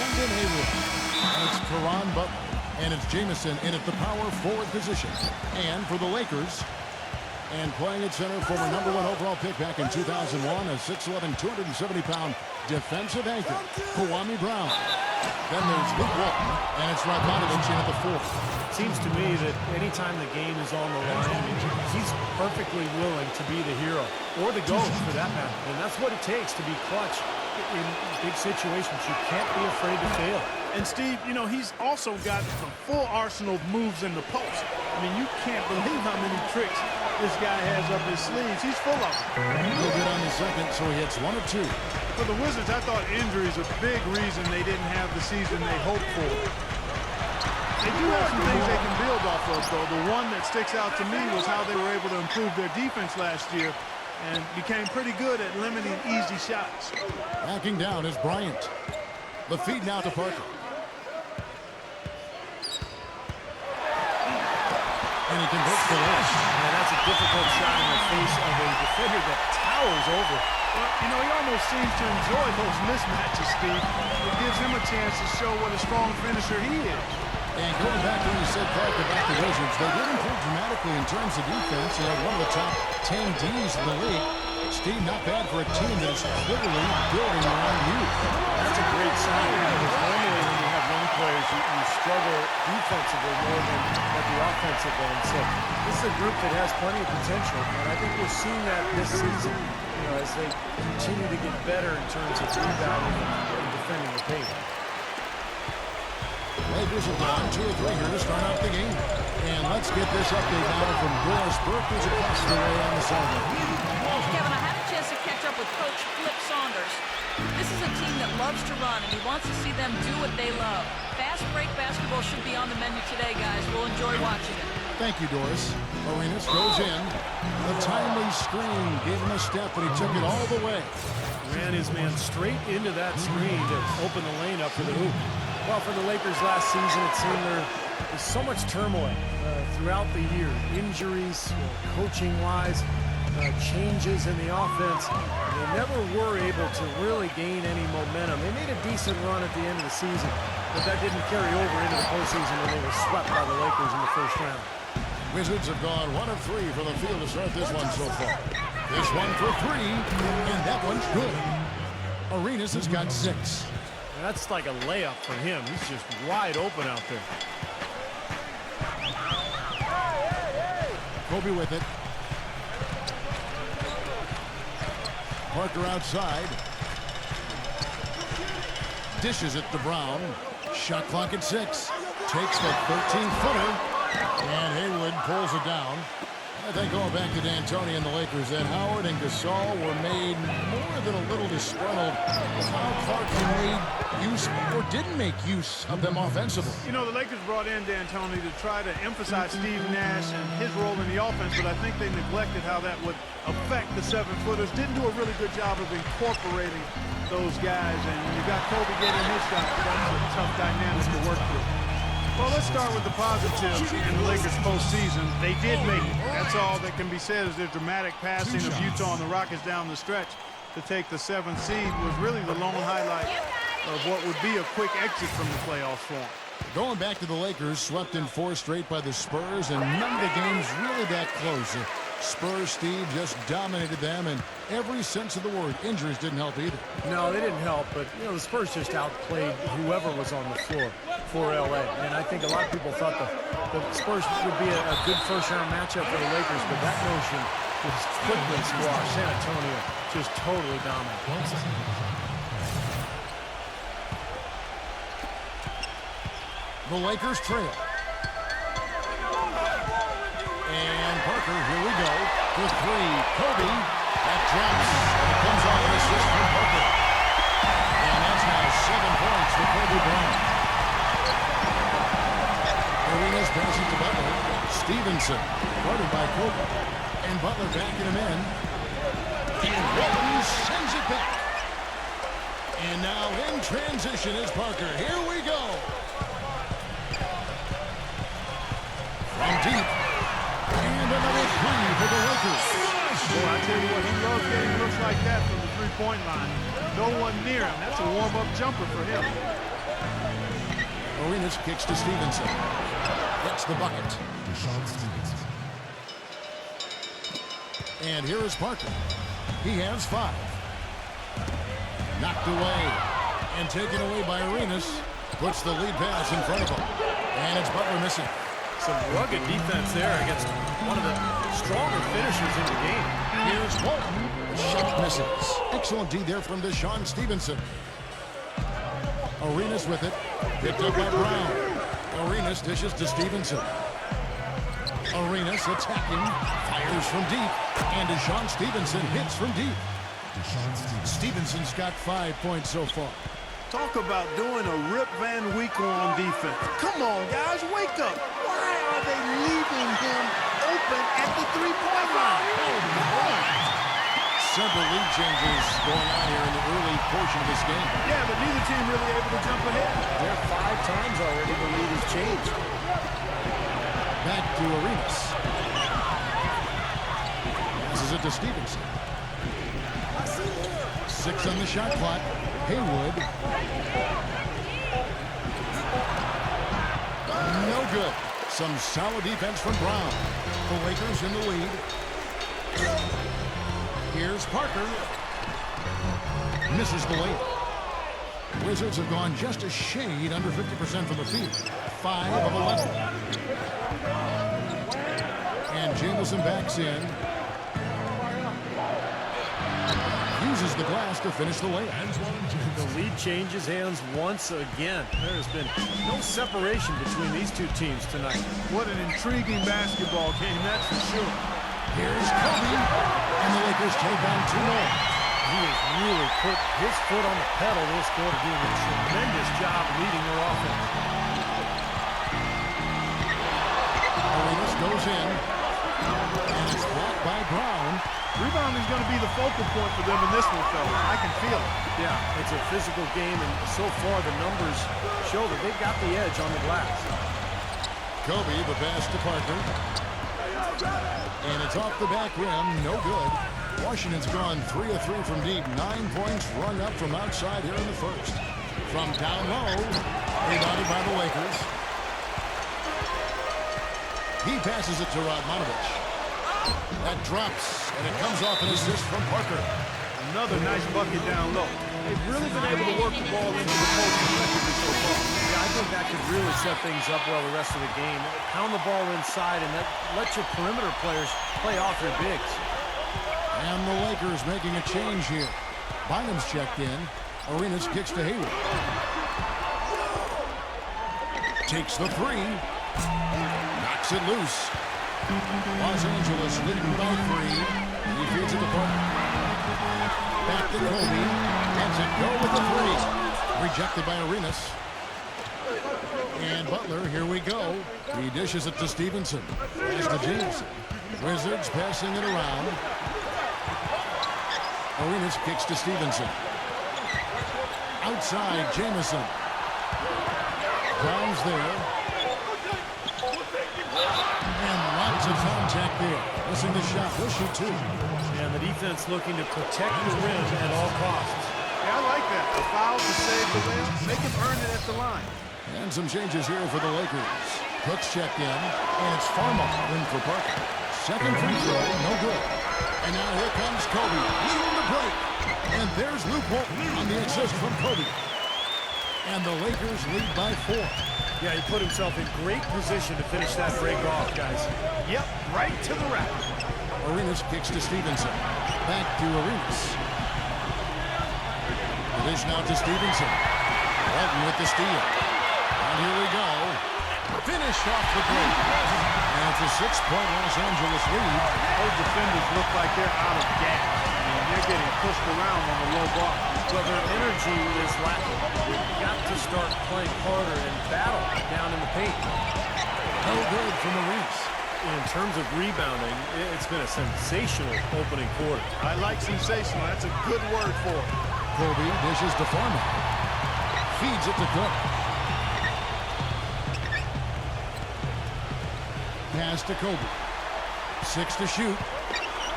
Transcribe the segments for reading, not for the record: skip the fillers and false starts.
Brendan Haywood. And it's Caron Butler. And it's Jamison in at the power forward position. And for the Lakers, and playing at center, former #1 overall pick back in 2001, a 6'11", 270-pound defensive anchor, Kwame Brown. Then there's Luke Walton, and it's Radmanovich in at the 4. Seems to me that anytime the game is on the line, he's perfectly willing to be the hero, or the ghost for that matter. And that's what it takes to be clutch in big situations. You can't be afraid to fail. And Steve, you know, he's also got a full arsenal of moves in the post. I mean, you can't believe how many tricks this guy has up his sleeves. He's full of them. He'll get on the second, so he hits 1 of 2. For the Wizards, I thought injuries are a big reason they didn't have the season they hoped for. They do have some things they can build off of, though. The one that sticks out to me was how they were able to improve their defense last year and became pretty good at limiting easy shots. Backing down is Bryant. The feed now to Parker. And he converts the last. Yeah, that's a difficult shot in the face of a defender that towers over. Well, you know, he almost seems to enjoy those mismatches, Steve. It gives him a chance to show what a strong finisher he is. And going back to what you said, Clark, about the Wizards, they did improve dramatically in terms of defense. They had one of the top 10 Ds in the league. Steve, not bad for a team that is clearly building around youth. That's a great sign, because normally when you have young players, you struggle defensively more than at the offensive end. So this is a group that has plenty of potential, and I think we're seeing that this season, you know, as they continue to get better in terms of rebounding and defending the paint. Lakers have gone 2 or 3 here to start out the game. And let's get this update now from Doris Burke, who's across the way on the sideline. Kevin, I had a chance to catch up with Coach Flip Saunders. This is a team that loves to run, and he wants to see them do what they love. Fast break basketball should be on the menu today, guys. We'll enjoy watching it. Thank you, Doris. Arenas goes in. A timely screen gave him a step, but he took it all the way. Ran his man straight into that screen to open the lane up for the hoop. Well, for the Lakers last season, it seemed there was so much turmoil throughout the year. Injuries, coaching-wise, changes in the offense. They never were able to really gain any momentum. They made a decent run at the end of the season, but that didn't carry over into the postseason when they were swept by the Lakers in the first round. Wizards have gone 1 of 3 from the field to start this one so far. This one for 3, and that one's good. Arenas has got 6. That's like a layup for him. He's just wide open out there. Kobe with it. Parker outside. Dishes it to Brown. Shot clock at 6. Takes the 13-footer. And Haywood pulls it down. I think going back to D'Antoni and the Lakers, that Howard and Gasol were made more than a little disgruntled with how Clark made use or didn't make use of them offensively. You know, the Lakers brought in D'Antoni to try to emphasize Steve Nash and his role in the offense, but I think they neglected how that would affect the 7-footers. Didn't do a really good job of incorporating those guys, and when you got Kobe getting his shot, that's a tough dynamic to work through. Well, let's start with the positives in the Lakers postseason. They did make it. That's all that can be said is their dramatic passing of Utah and the Rockets down the stretch to take the 7th seed was really the lone highlight of what would be a quick exit from the playoffs for them. Going back to the Lakers, swept in 4 straight by the Spurs, and none of the games really that close. The Spurs, Steve, just dominated them in every sense of the word. Injuries didn't help either. No, they didn't help, but, you know, the Spurs just outplayed whoever was on the floor for L.A. And I think a lot of people thought the Spurs would be a good first-round matchup for the Lakers, but that notion was quickly squashed. San Antonio just totally dominant. The Lakers trail. And Parker, here we go, for 3. Kobe, that drops, and it comes off an assist from Parker. And that's now 7 points for Kobe Bryant. Arenas passes to Butler. Stevenson, guarded by Kobe. And Butler backing him in. And Williams sends it back. And now in transition is Parker. Here we go. From deep. And another 3 for the Lakers. Boy, I tell you what, he loves getting looks like that from the three-point line. No one near him. That's a warm-up jumper for him. Arenas kicks to Stevenson. Gets the bucket. And here is Parker. He has 5. Knocked away and taken away by Arenas. Puts the lead pass in front of him. And it's Butler missing. Some rugged defense there against one of the stronger finishers in the game. Here's Walton. The shot misses. Excellent D there from Deshaun Stevenson. Arenas with it. Picked up by Brown. Arenas dishes to Stevenson. Arenas attacking. Fires from deep. And Deshaun Stevenson hits from deep. Stevenson's got 5 points so far. Talk about doing a Rip Van Winkle on defense. Come on, guys, wake up. Why are they leaving him open at the three-point line? Come on. Several lead changes going on here in the early portion of this game. Yeah, but neither team really able to jump ahead. There 5 times already the lead has changed. Back to Arenas. Passes it to Stevenson. 6 on the shot clock. Haywood. No good. Some solid defense from Brown. The Lakers in the lead. Here's Parker. Misses the layup. Wizards have gone just a shade under 50% from the field. 5 of 11. And Jamison backs in. Uses the glass to finish the layup. The lead changes hands once again. There has been no separation between these two teams tonight. What an intriguing basketball game, that's for sure. Here's Kobe, and the Lakers take on 2 more. He has really put his foot on the pedal this quarter, doing a tremendous job leading their offense. Arenas goes in, and it's blocked by Brown. Rebounding is going to be the focal point for them in this one, fellas. I can feel it. Yeah, it's a physical game, and so far the numbers show that they've got the edge on the glass. Kobe, the pass to Parker. And it's off the back rim, no good. Washington's gone 3 of 3 from deep. 9 points rung up from outside here in the first. From down low, rebounded by the Lakers. He passes it to Radmanovich. That drops, and it comes off an assist from Parker. Another nice bucket down low. They've really been able to work the ball into the post effectively so far. Yeah, I think that could really set things up well the rest of the game. Pound the ball inside and let your perimeter players play off your bigs. And the Lakers making a change here. Bynum's checked in. Arenas kicks to Hayward. Takes the 3. Knocks it loose. Los Angeles leading by 3. He feeds it to Parker. Back to Kobe. Lets it go with the 3. Rejected by Arenas. And Butler, here we go. He dishes it to Stevenson. Pass to Jamison. Wizards passing it around. Arenas kicks to Stevenson. Outside, Jamison. Brown's there. And lots of contact there. Missing the shot. He'll shoot 2. And the defense looking to protect the rim at all costs. Yeah, I like that. A foul to save the win. Make him earn it at the line. And some changes here for the Lakers. Cooks checked in, and it's Farmer in for Parker. Second free throw, no good. And now here comes Kobe, leading the break. And there's Luke Walton on the assist from Kobe. And the Lakers lead by 4. Yeah, he put himself in great position to finish that break off, guys. Yep, right to the rack. Arenas kicks to Stevenson. Back to Arenas. The dish now to Stevenson. Walton with the steal. And here we go. Finish off the break. And it's a 6-point Los Angeles lead. Those defenders look like they're out of gas. I mean, they're getting pushed around on the low bar. Well, their energy is lacking. They've got to start playing harder and battle down in the paint. No good from Arenas. In terms of rebounding, it's been a sensational opening quarter. I like sensational. That's a good word for it. Kobe dishes to Foreman. Feeds it to Cook. Pass to Kobe. 6 to shoot.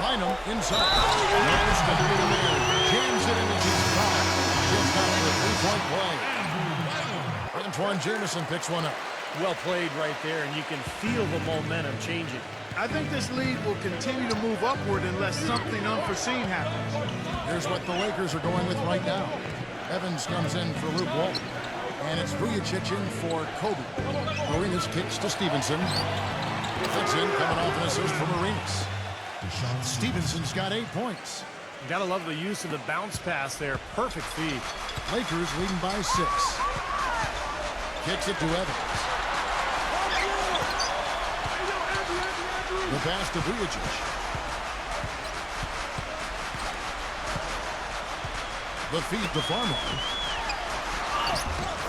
Bynum inside. No stop in there. Jams it into his foul. Just out for a 3-point play. Antoine Jameson picks one up. Well played right there, and you can feel the momentum changing. I think this lead will continue to move upward unless something unforeseen happens. Here's what the Lakers are going with right now. Evans comes in for Luke Walton. And it's Vujacic in for Kobe. Arenas kicks to Stevenson. Dixon coming off an assist from Arenas. Stevenson's got 8 points. You gotta love the use of the bounce pass there. Perfect feed. Lakers leading by 6. Kicks it to Evans. The pass to Vujacic. The feed to Farmer.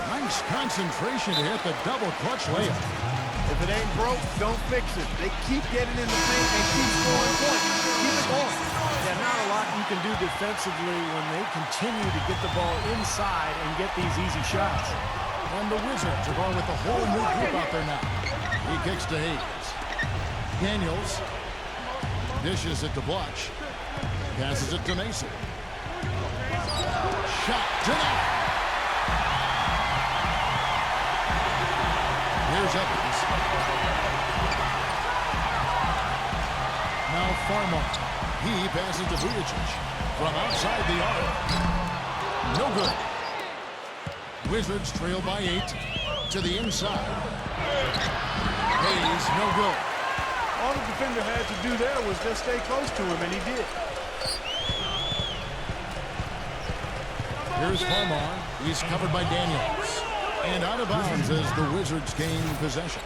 Nice concentration to hit the double clutch layup. If it ain't broke, don't fix it. They keep getting in the paint and keep scoring points. Keep it going. Yeah, not a lot you can do defensively when they continue to get the ball inside and get these easy shots. And the Wizards are going with a whole new group out there now. He kicks to Hayes. Daniels dishes it to Blush. Passes it to Mason. Shot denied. Here's Evans. Now Farmer. He passes to Vujacic from outside the arc. No good. Wizards trail by 8 to the inside. Hayes, no good. All the defender had to do there was just stay close to him, and he did. Here's Farmer. He's covered by Daniels. And out of bounds as the Wizards gain possession.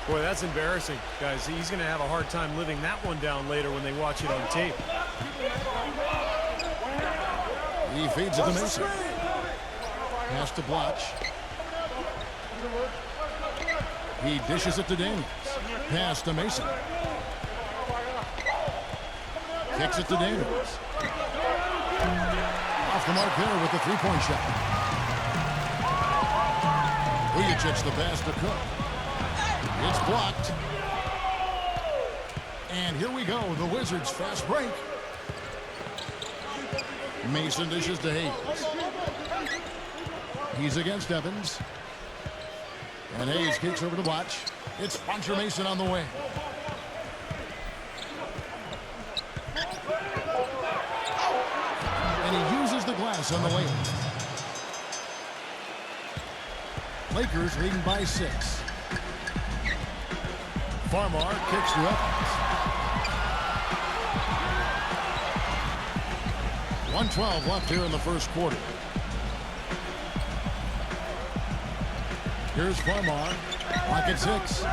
Boy, that's embarrassing, guys. He's going to have a hard time living that one down later when they watch it on tape. He feeds it to Mason. Pass to Blush. He dishes it to Daniels. Pass to Mason. Kicks it to Daniels. Off the mark there with the three-point shot. Vujacic the pass to Cook. It's blocked. And here we go, the Wizards fast break. Mason dishes to Hayes. He's against Evans. And Hayes kicks over to Blush. It's Puncher Mason on the way. And he uses the glass on the layup. Lakers leading by 6. Farmar kicks to Evans. 1:12 left here in the first quarter. Here's Farmar. Clock at 6.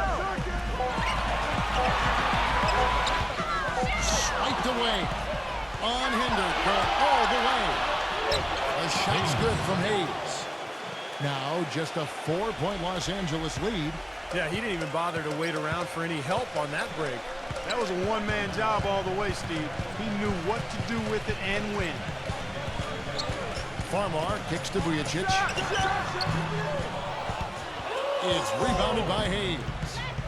Swiped away. Unhindered. All the way. The shot's good from Hayes. Now just a 4-point Los Angeles lead. Yeah, he didn't even bother to wait around for any help on that break. That was a one-man job all the way, Steve. He knew what to do with it and when. Farmar kicks to Vujacic. It's rebounded by Hayes.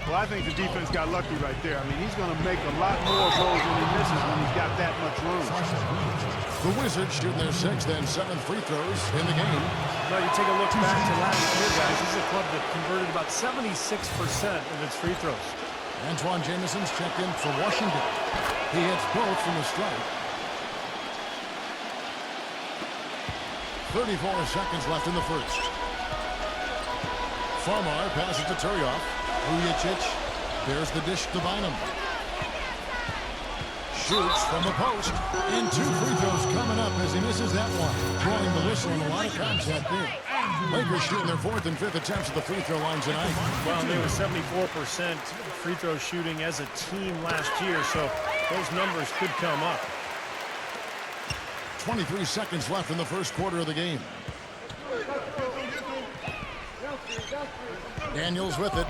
Well, I think the defense got lucky right there. I mean, he's going to make a lot more of those than he misses when he's got that much room. The Wizards shooting their 6th and 7th free throws in the game. Well, you take a look back to last year, guys. This is a club that converted about 76% of its free throws. Antoine Jameson's checked in for Washington. He hits both from the stripe. 34 seconds left in the first. Farmar passes to Turioff. Vujacic, there's the dish to Bynum. Shoots from the post. And 2 free throws coming up as he misses that one. Blowing the whistle and a lot of contact there. Lakers shooting their 4th and 5th attempts at the free throw line tonight. Well, they were 74% free throw shooting as a team last year, so those numbers could come up. 23 seconds left in the first quarter of the game. Daniels with it.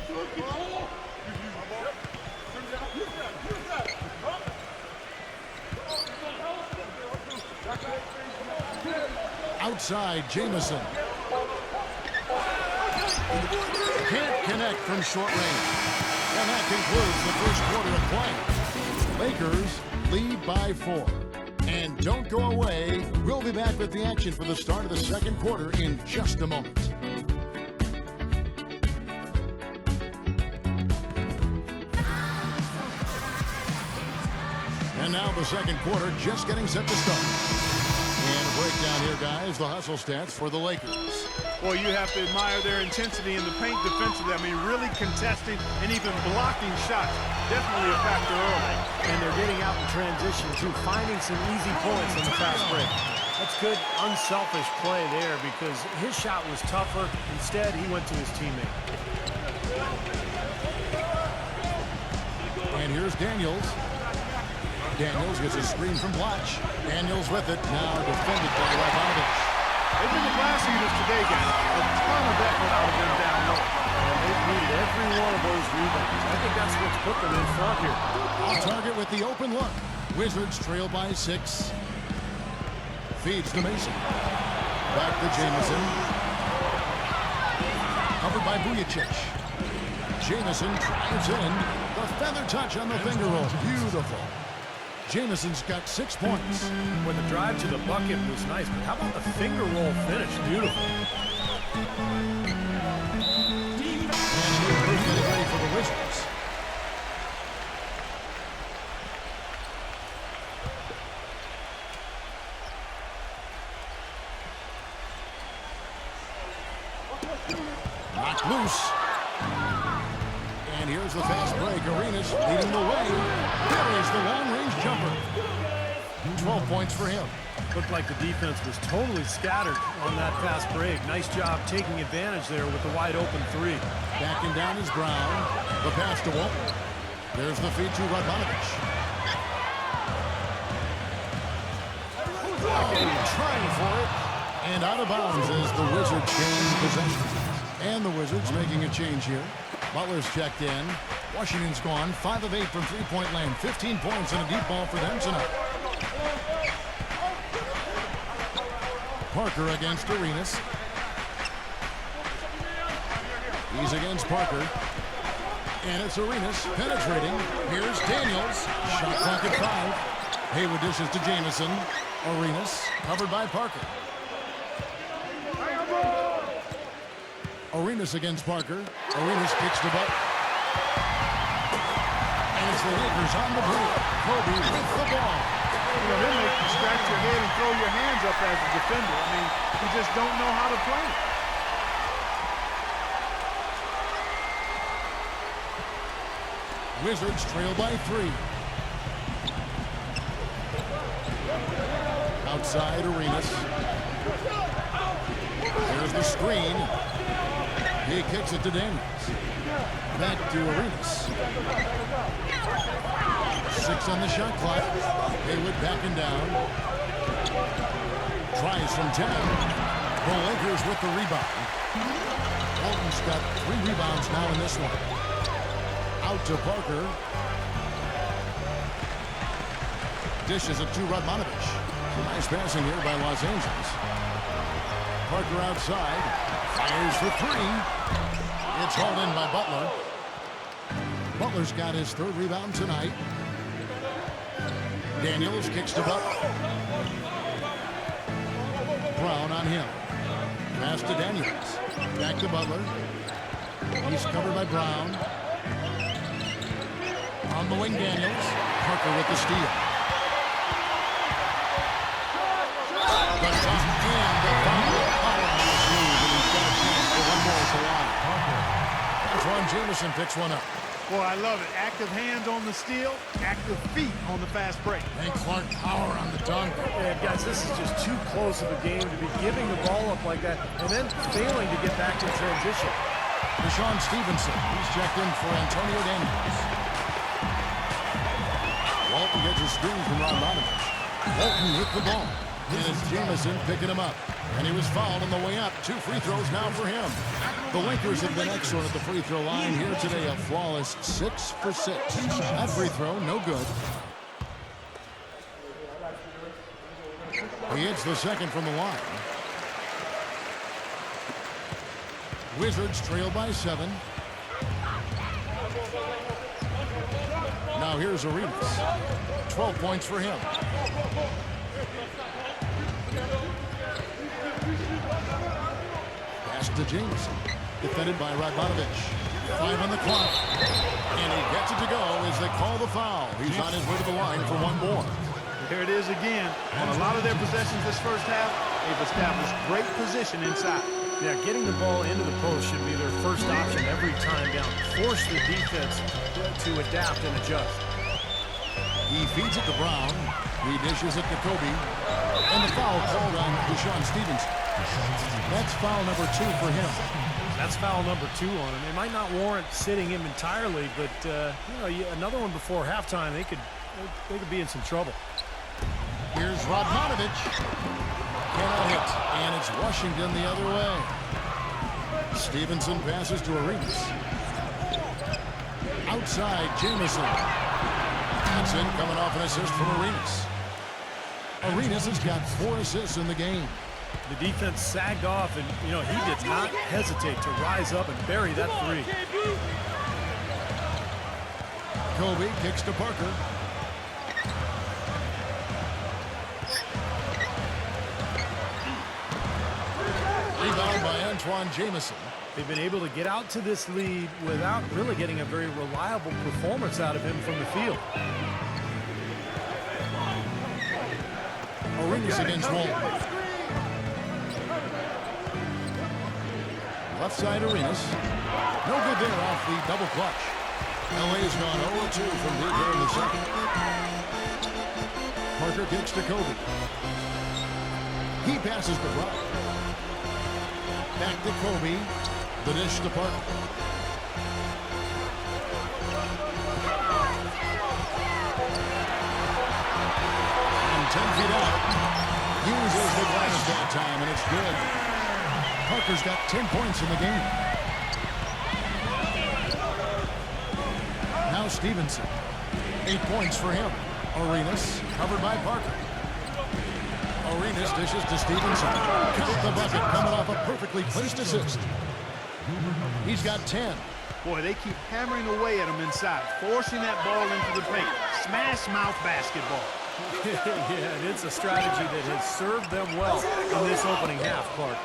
Outside, Jameson. Can't connect from short range. And that concludes the first quarter of play. Lakers lead by 4. And don't go away. We'll be back with the action for the start of the second quarter in just a moment. now the second quarter just getting set to start. And a breakdown here, guys. The hustle stats for the Lakers. Well, you have to admire their intensity in the paint defensively. I mean, really contesting and even blocking shots. Definitely a factor early. And they're getting out in transition, too, finding some easy points in the fast break. That's good, unselfish play there because his shot was tougher. Instead, he went to his teammate. And here's Daniels. Daniels gets a screen from Blatch. Daniels with it. Now defended by Bryant. They've been the glass eaters today, guys. A ton of effort out of them down low. And they've needed every one of those rebounds. I think that's what's put them in front here. On target with the open look. Wizards trail by 6. Feeds to Mason. Back to Jamison. Covered by Vujacic. Jamison drives in. The feather touch on the finger roll. Beautiful. Jamison's got 6 points. When the drive to the bucket was nice, but how about the finger roll finish? Beautiful. And here's getting ready for the Wizards. Knocked loose. And here's the fast break. Arenas leading the way. There is the long-range jumper. 12 points for him. Looked like the defense was totally scattered on that fast break. Nice job taking advantage there with the wide-open 3. Backing down is Brown. The pass to Walton. There's the feed to Radmanovic. Trying for it. And out of bounds as the Wizards gain possession. And the Wizards making a change here. Butler's checked in. Washington's gone 5 of 8 from three-point land. 15 points and a deep ball for them tonight. Parker against Arenas. He's against Parker. And it's Arenas penetrating. Here's Daniels. Shot clock at 5. Haywood dishes to Jamison. Arenas covered by Parker. Arenas against Parker. Arenas kicks the butt. And it's the Lakers on the break. Kobe with the ball. You know, they make you scratch your head and throw your hands up as a defender. I mean, you just don't know how to play it. Wizards trail by 3. Outside Arenas. There's the screen. He kicks it to Daniels. Back to Arenas. 6 on the shot clock. Haywood backing down. Tries from 10. The Lakers with the rebound. Walton's got 3 rebounds now in this one. Out to Parker. Dishes it to Radmanovic. Nice passing here by Los Angeles. Parker outside. Fires for 3. It's hauled in by Butler. Butler's got his 3rd rebound tonight. Daniels kicks to Butler. Brown on him. Pass to Daniels. Back to Butler. He's covered by Brown. On the wing, Daniels. Parker with the steal. The shot and the foul. Powerhouse move, and he's got a chance for one more to line. Antoine Jamison picks one up. Boy, I love it. Active hands on the steal, active feet on the fast break. And Clark power on the dunk. And guys, this is just too close of a game to be giving the ball up like that and then failing to get back in transition. Deshaun Stevenson, he's checked in for Antonio Daniels. Walton gets a screen from Radmanovic. Walton with the ball. And it's Jamison picking him up. And he was fouled on the way up. 2 free throws now for him. The Lakers have been excellent at the free throw line here today. A flawless 6 for 6. That free throw, no good. He hits the second from the line. Wizards trail by 7. Now here's Arenas. 12 points for him. Pass to Jameson. Defended by Radmanovic. 5 on the clock. And he gets it to go as they call the foul. He's on his way to the line for one more. Here it is again. On a lot of their possessions this first half, they've established great position inside. Yeah, getting the ball into the post should be their first option every time down. Force the defense to adapt and adjust. He feeds it to Brown. He dishes it to Kobe. And the foul called on Deshaun Stevenson. That's foul number 2 for him. That's foul number 2 on him. It might not warrant sitting him entirely, but another one before halftime, they could be in some trouble. Here's Radmanovich. Cannot hit. And it's Washington the other way. Stevenson passes to Arenas. Outside, Jamison. That's in, coming off an assist from Arenas. Arenas has got 4 assists in the game. The defense sagged off, and, he did not hesitate to rise up and bury that 3. Kobe kicks to Parker. Rebound by Antoine Jamison. They've been able to get out to this lead without really getting a very reliable performance out of him from the field. Arenas against Wall. Left side Arenas. No good there off the double clutch. LA's gone 0-2 from deep here in the second. Parker kicks to Kobe. He passes to Bryant. Back to Kobe. The dish to Parker. And 10 feet out. Uses the glass that time, and it's good. Parker's got 10 points in the game. Now Stevenson. 8 points for him. Arenas covered by Parker. Arenas dishes to Stevenson. Count the bucket coming off a perfectly placed assist. He's got 10. Boy, they keep hammering away at him inside, forcing that ball into the paint. Smash mouth basketball. Yeah, and it's a strategy that has served them well in this opening half, Clark.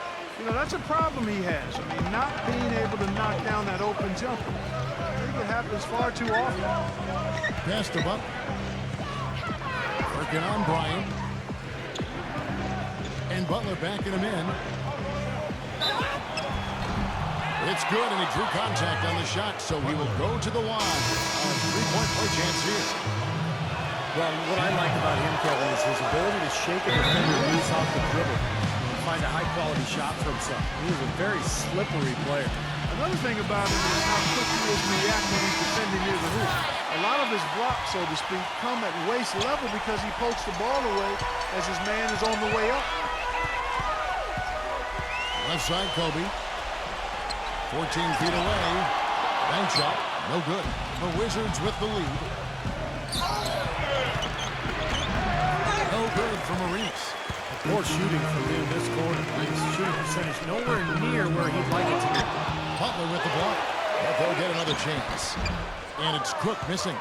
That's a problem he has. I mean, not being able to knock down that open jumper. I think it happens far too often. Pass to Buck. Working on Bryant. And Butler backing him in. It's good, and he drew contact on the shot, so he will go to the line. A 3-point play chance here. Well, what I like about him, Kevin, is his ability to shake a defender loose off the dribble and find a high-quality shot for himself. He is a very slippery player. Another thing about him is how quick he is to react when he's defending near the hoop. A lot of his blocks, so to speak, come at waist level because he pokes the ball away as his man is on the way up. Left side, Kobe. 14 feet away. Bank shot. No good. The Wizards with the lead. No good from Arenas. Poor shooting for him this quarter. His shooting percentage nowhere near where he'd like it to be. Butler with the block. But they'll get another chance. And it's Cook missing.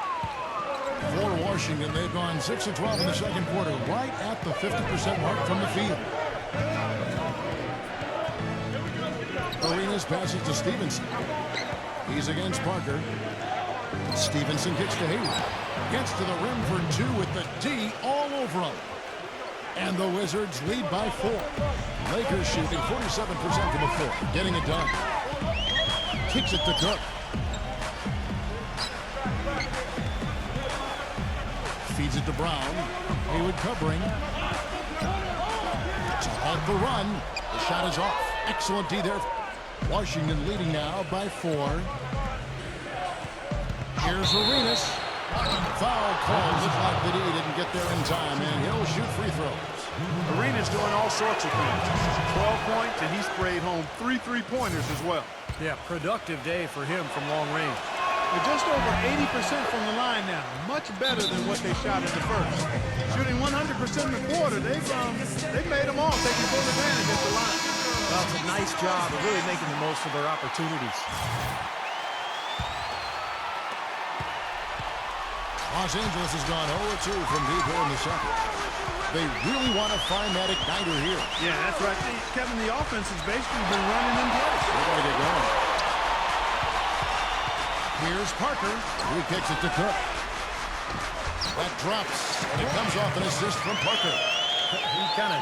For Washington, they've gone 6 of 12 in the second quarter, right at the 50% mark from the field. Arenas passes to Stevenson. He's against Parker. Stevenson kicks to Hayward. Gets to the rim for 2 with the D all over him. And the Wizards lead by 4. Lakers shooting 47% from the floor. Getting it done. Kicks it to Cook. Feeds it to Brown. Hayward covering. To halt the run. The shot is off. Excellent D there. Washington leading now by 4. Here's Arenas. Foul called. Looks like the D didn't get there in time, and he'll shoot free throws. Arenas doing all sorts of things. 12 points, and he sprayed home 3 3-pointers as well. Yeah, productive day for him from long range. They're just over 80% from the line now. Much better than what they shot in the first. Shooting 100% in the quarter, they've made them all taking full advantage at the line. Well, it's a nice job of really making the most of their opportunities. Los Angeles has gone 0-2 from deep here in the second. They really want to find that igniter here. Yeah, that's right. Kevin, the offense has basically been running in place. They got to get going. Here's Parker. He kicks it to Cook. That drops, and it comes off an assist from Parker. He kind of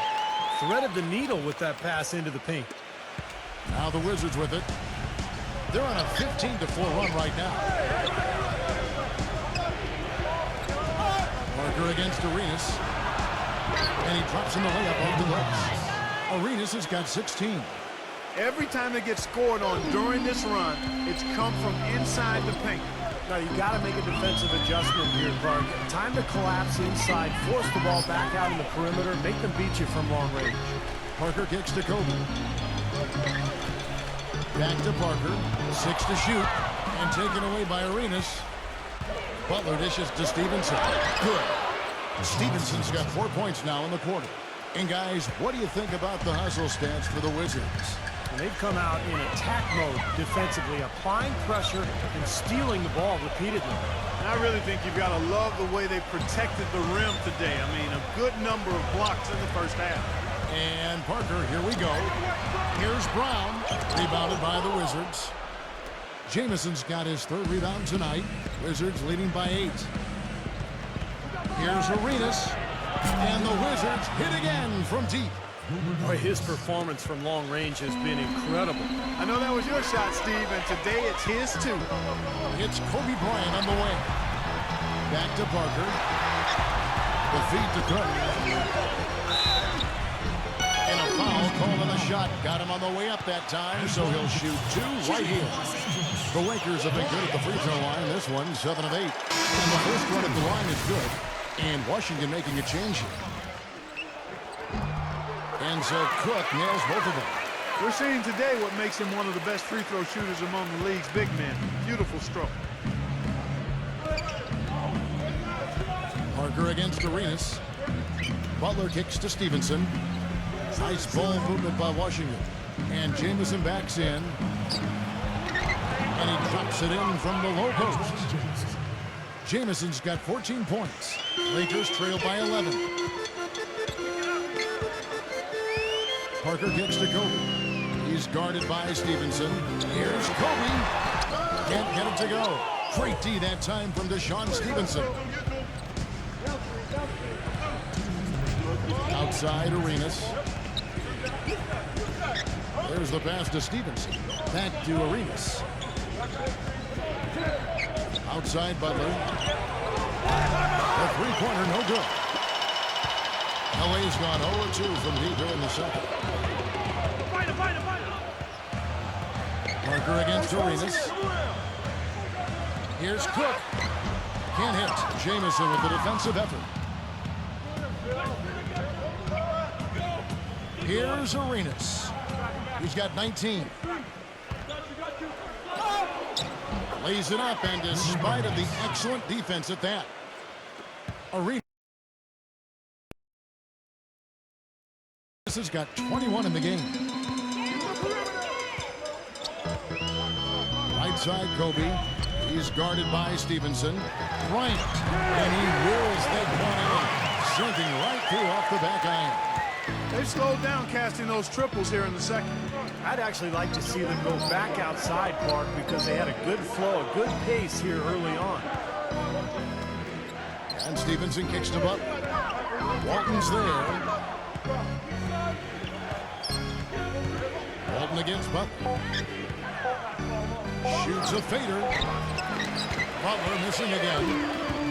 threaded the needle with that pass into the paint. Now the Wizards with it. They're on a 15-4 run right now. Parker against Arenas. And he drops in the layup off the glass. Arenas has got 16. Every time they get scored on during this run, it's come from inside the paint. Now, you got to make a defensive adjustment here, Clark. Time to collapse inside, force the ball back out in the perimeter, make them beat you from long range. Parker kicks to Kobe. Back to Parker. 6 to shoot. And taken away by Arenas. Butler dishes to Stevenson. Good. Stevenson's got 4 points now in the quarter. And guys, what do you think about the hustle stats for the Wizards? They've come out in attack mode defensively, applying pressure and stealing the ball repeatedly. And I really think you've got to love the way they protected the rim today. I mean, a good number of blocks in the first half. And Parker, here we go. Here's Brown, rebounded by the Wizards. Jamison's got his 3rd rebound tonight. Wizards leading by 8. Here's Arenas, and the Wizards hit again from deep. Boy, his performance from long range has been incredible. I know that was your shot, Steve, and today it's his too. It's Kobe Bryant on the way. Back to Parker. The feed to Cook. And a foul called on the shot. Got him on the way up that time, so he'll shoot 2 right here. The Lakers have been good at the free throw line. This one, 7 of 8. And the first one at the line is good. And Washington making a change here. And so Cook nails both of them. We're seeing today what makes him one of the best free throw shooters among the league's big men. Beautiful stroke. Parker against Arenas. Butler kicks to Stevenson. Nice ball movement by Washington. And Jamison backs in. And he drops it in from the low post. Jamison's got 14 points. Lakers trail by 11. Parker kicks to Kobe. He's guarded by Stevenson. Here's Kobe. Can't get it to go. Great D that time from Deshaun Stevenson. Outside Arenas. There's the pass to Stevenson. Back to Arenas. Outside Butler. The three-pointer, no good. LA's gone 0-2 from deep here in the second. Parker against Arenas. Here's Cook. Can't hit. Jamison with the defensive effort. Here's Arenas. He's got 19. Lays it up, and despite of the excellent defense at that, Arenas has got 21 in the game. Right side, Kobe. He's guarded by Stevenson. Bryant, and he wills that one in, sinking right through off the back iron. They've slowed down casting those triples here in the second. I'd actually like to see them go back outside, Clark, because they had a good flow, a good pace here early on. And Stevenson kicks to Butler. Walton's there. Walton against Butler. Shoots a fader. Butler missing again.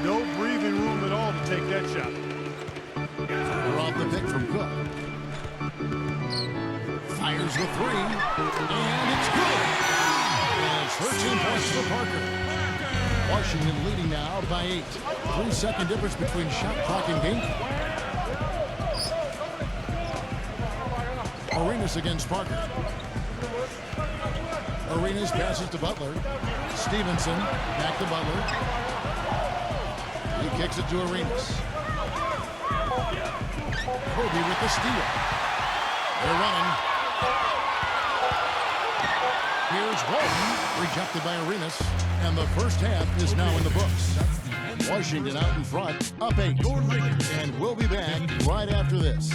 No breathing room at all to take that shot. We're off the pick from Cook. Fires the three. And it's good. And it's 13 points for Parker. Washington leading now by 8. 3-second difference between shot clock and game clock. Arenas against Parker. Arenas passes to Butler. Stevenson back to Butler. He kicks it to Arenas. Kobe with the steal. They're running. Here's Walton, rejected by Arenas, and the first half is now in the books. Washington out in front, up 8. And we'll be back right after this.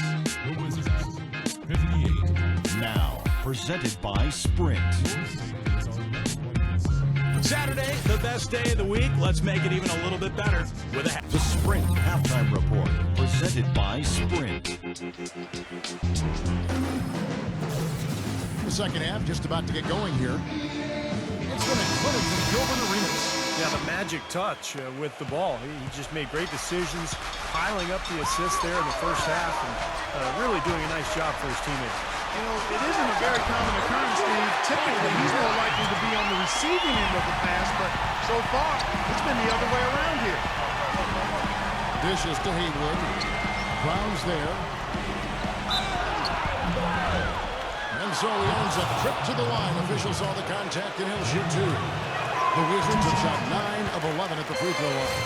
Now, presented by Sprint. The Saturday, the best day of the week. Let's make it even a little bit better with a The Sprint Halftime Report, presented by Sprint. The second half just about to get going here. It's been a clinic from Gilbert Arenas. Yeah, the magic touch with the ball. He just made great decisions, piling up the assists there in the first half, and really doing a nice job for his teammates. You know, it isn't a very common occurrence, Steve. Typically, he's more likely to be on the receiving end of the pass, but so far, it's been the other way around here. Dishes to Haywood. Brown's there. And so he earns a trip to the line. Officials saw the contact, and he'll shoot two. The Wizards have shot 9 of 11 at the free throw line.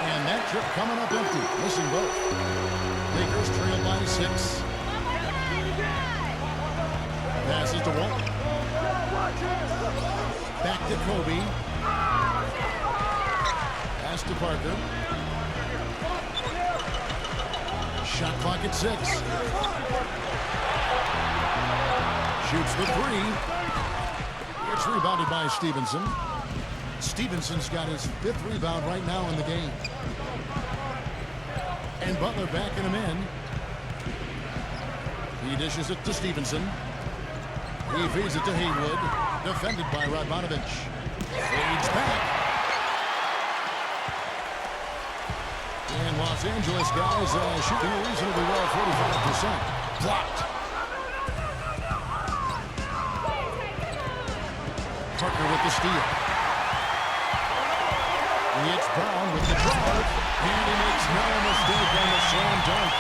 And that trip coming up empty. Missing both. Lakers trail by 6. Passes to Walton. Back to Kobe. Pass to Parker. Shot clock at 6. Shoots the 3. It's rebounded by Stevenson. Stevenson's got his 5th rebound right now in the game. And Butler backing him in. He dishes it to Stevenson. He feeds it to Haywood. Defended by Radmanovich. Fades back. And Los Angeles guys shooting reasonably well, 45%. Blocked. Parker with the steal. It's Brown with the drive. And he makes no mistake on the slam dunk.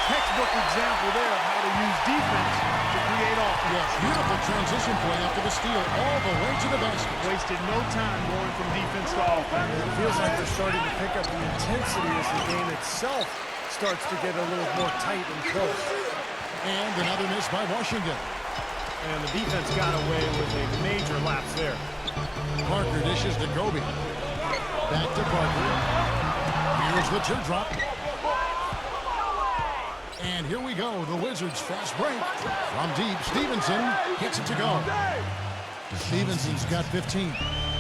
Textbook example there of how to use defense to create offense. Yes, beautiful transition play after the steal all the way to the basket. Wasted no time going from defense to offense. It feels like they're starting to pick up the intensity as the game itself starts to get a little more tight and close. And another miss by Washington. And the defense got away with a major lapse there. Parker dishes to Kobe. Back to Parker. Here's the teardrop. And here we go. The Wizards fast break. From deep, Stevenson gets it to go. Stevenson's got 15.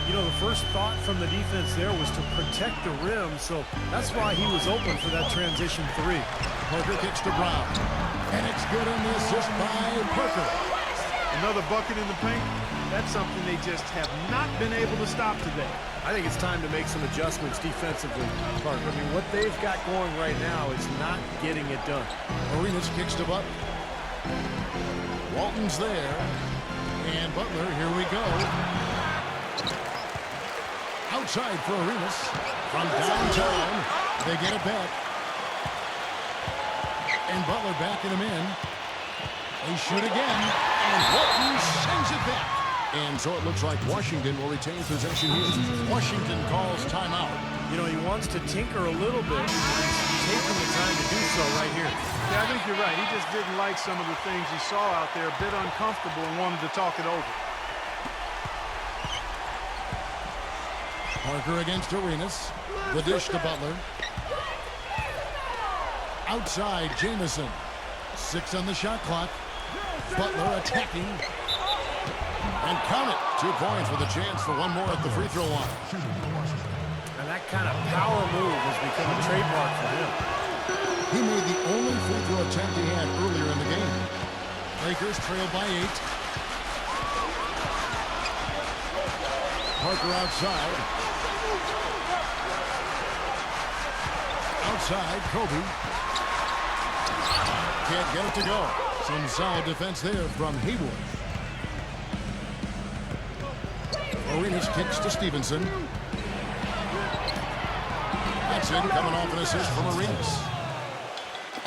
You know, the first thought from the defense there was to protect the rim, so that's why he was open for that transition 3. Parker kicks to Brown. And it's good on the assist by Parker. Another bucket in the paint. That's something they just have not been able to stop today. I think it's time to make some adjustments defensively, Parker. I mean, what they've got going right now is not getting it done. Arenas kicks to Butler. Walton's there. And Butler, here we go. Outside for Arenas. From downtown, they get it back. And Butler backing him in. They shoot again. And Walton sends it back. And so it looks like Washington will retain possession here. Washington calls timeout. You know, he wants to tinker a little bit. He's taking the time to do so right here. Yeah, I think you're right. He just didn't like some of the things he saw out there, a bit uncomfortable, and wanted to talk it over. Parker against Arenas. The dish to Butler. Outside, Jamison. 6 on the shot clock. Butler attacking. And count it. 2 points with a chance for one more at the free throw line. And that kind of power move has become a trademark for him. He made the only free throw attempt he had earlier in the game. Lakers trail by 8. Parker outside. Outside, Kobe. Can't get it to go. Some solid defense there from Haywood. Arenas kicks to Stevenson. That's it, coming off an assist from Arenas.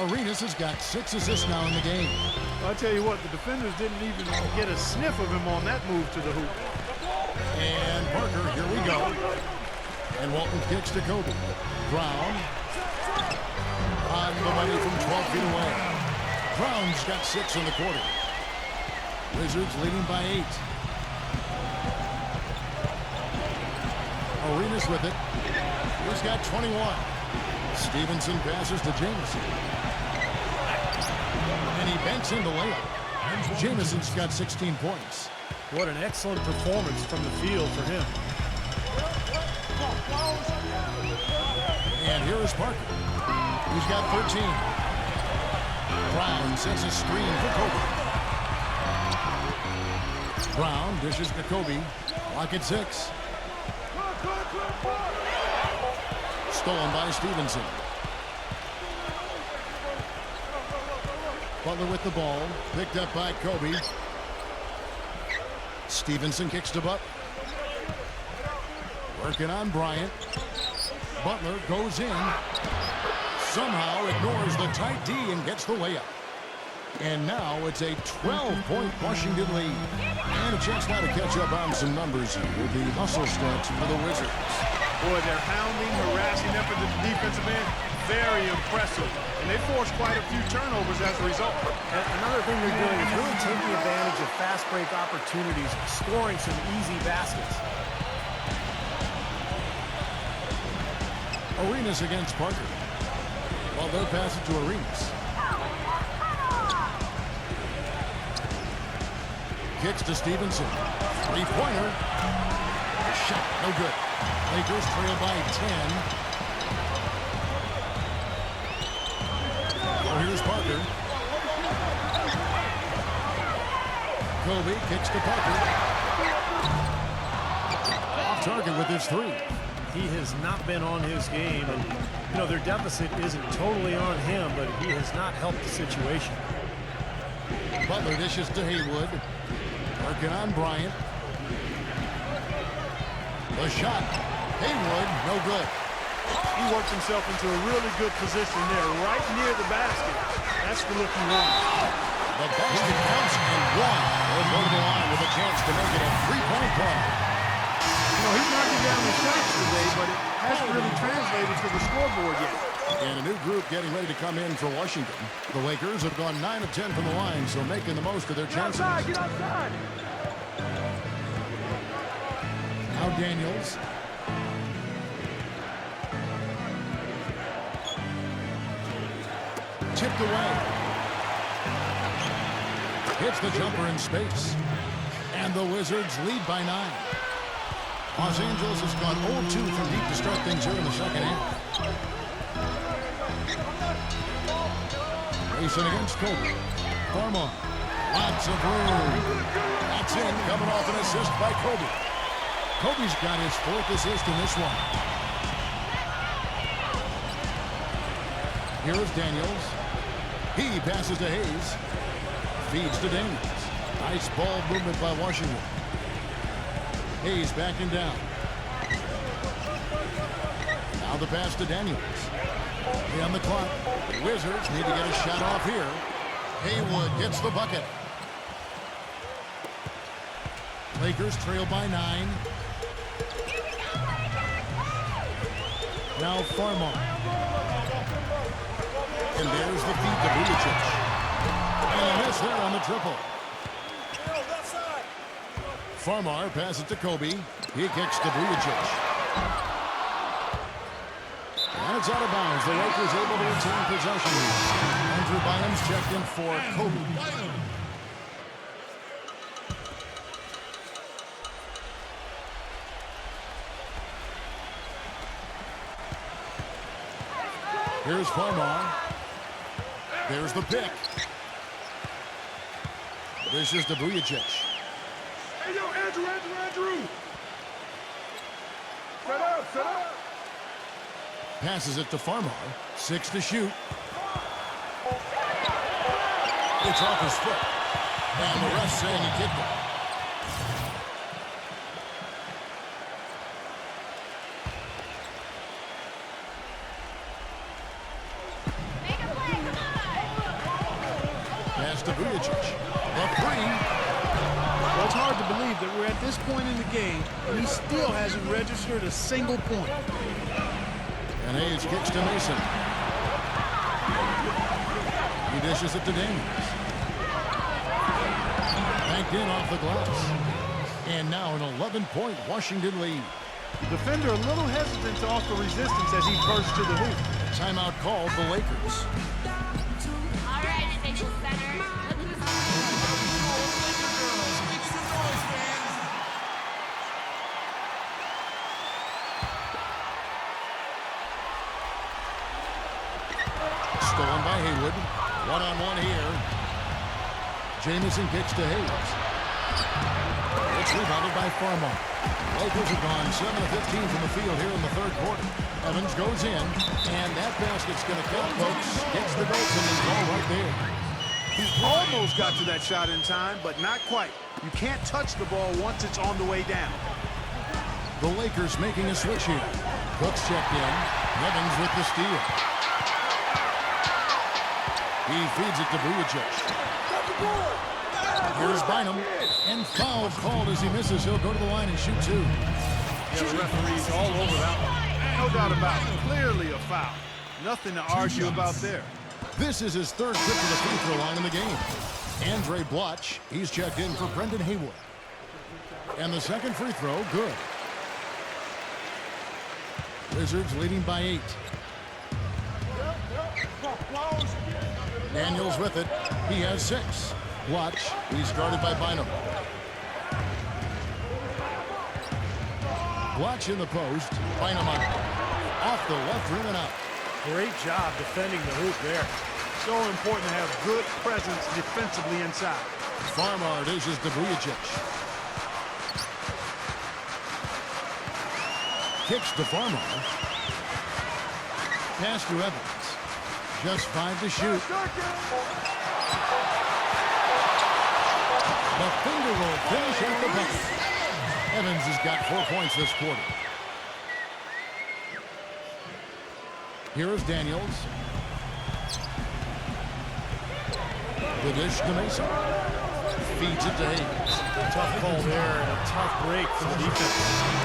Arenas has got 6 assists now in the game. I'll tell you what, the defenders didn't even get a sniff of him on that move to the hoop. And Parker, here we go. And Walton kicks to Kobe. Brown on the money from 12 feet away. Brown's got 6 in the quarter. Wizards leading by 8. Arenas with it. He's got 21. Stevenson passes to Jamison. And he banks in the layup. Jamison's got 16 points. What an excellent performance from the field for him. And here is Parker. He's got 13. Brown sets a screen for Kobe. Brown dishes to Kobe. Lock at 6. Stolen by Stevenson. Butler with the ball. Picked up by Kobe. Stevenson kicks to Butler. Working on Bryant. Butler goes in. Somehow ignores the tight D and gets the layup. And now it's a 12-point Washington lead. And a chance now to catch up on some numbers with the hustle stats for the Wizards. Boy, their hounding, harassing effort at the defensive end, very impressive. And they forced quite a few turnovers as a result. And another thing they're doing is really taking advantage of fast break opportunities, scoring some easy baskets. Arenas against Parker. Well, they'll pass it to Arenas. Kicks to Stevenson. Three-pointer. Shot, no good. Lakers trail by 10. Well, here's Parker. Kobe kicks to Parker. Off target with his 3. He has not been on his game, and you know their deficit isn't totally on him, but he has not helped the situation. Butler dishes to Haywood. Working on Bryant. The shot. Haywood, no good. He worked himself into a really good position there, right near the basket. That's the look he wanted. The basket counts and one. They'll go to the line with a chance to make it a 3-point play. You know, he's knocking down the shots today, but it hasn't really translated to the scoreboard yet. And a new group getting ready to come in for Washington. The Lakers have gone 9 of 10 from the line, so making the most of their chances. Get outside! Now Daniels. Tipped away. Hits the jumper in space. And the Wizards lead by 9. Los Angeles has gone 0-2 from deep to start things here in the second half. Racing against Kobe. Farmar. Lots of room. That's in, coming off an assist by Kobe. Kobe's got his 4th assist in this one. Here is Daniels. He passes to Hayes. Feeds to Daniels. Nice ball movement by Washington. Hayes backing down. Now the pass to Daniels. On the clock. The Wizards need to get a shot off here. Haywood gets the bucket. Lakers trail by 9. Now Farmar. And there's the feed to Bryant. And a miss there on the triple. Farmar passes to Kobe. He kicks to Bryant. And it's out of bounds. The Lakers able to retain possession. Andrew Bynum's checked in for Kobe. Here's Farmar. There's the pick. This is to Bryant. Hey, yo, Andrew! Set up! Passes it to Farmar. 6 to shoot. It's off his foot. And the ref saying he kicked it. Pass to Bryant. The 3. Well, it's hard to believe that we're at this point in the game, and he still hasn't registered a single point. And Hayes kicks to Mason. He dishes it to Daniels. Banked in off the glass. And now an 11-point Washington lead. Defender a little hesitant to offer resistance as he bursts to the hoop. Timeout called the Lakers. All right, Staples Center. Look who's Haywood. One-on-one here. Jamison kicks to Hayes. It's rebounded by Farmer. Lakers have gone 7 of 15 from the field here in the third quarter. Evans goes in, and that basket's going to count, folks. Gets the goaltending ball right there. He almost got to that shot in time, but not quite. You can't touch the ball once it's on the way down. The Lakers making a switch here. Cooks checked in. Evans with the steal. He feeds it to Bryant. Here's Bynum. And foul called as he misses. He'll go to the line and shoot two. Yeah, the referee's all over that one. No doubt about it. Clearly a foul. Nothing to argue about there. This is his third trip to the free throw line in the game. Andre Bloch, he's checked in for Brendan Haywood. And the second free throw, good. Wizards leading by 8. Daniels with it. He has 6. Bloch, he's guarded by Bynum. Bloch in the post. Bynum on off the left rim and out. Great job defending the hoop there. So important to have good presence defensively inside. Farmar dishes to Bryant. Kicks to Farmar. Pass to Evans. Just 5 to shoot. The finger roll finish at the bucket. Evans has got 4 points this quarter. Here is Daniels. The dish to Mason. Feeds it to Hayes. Tough call there and a tough break for the defense.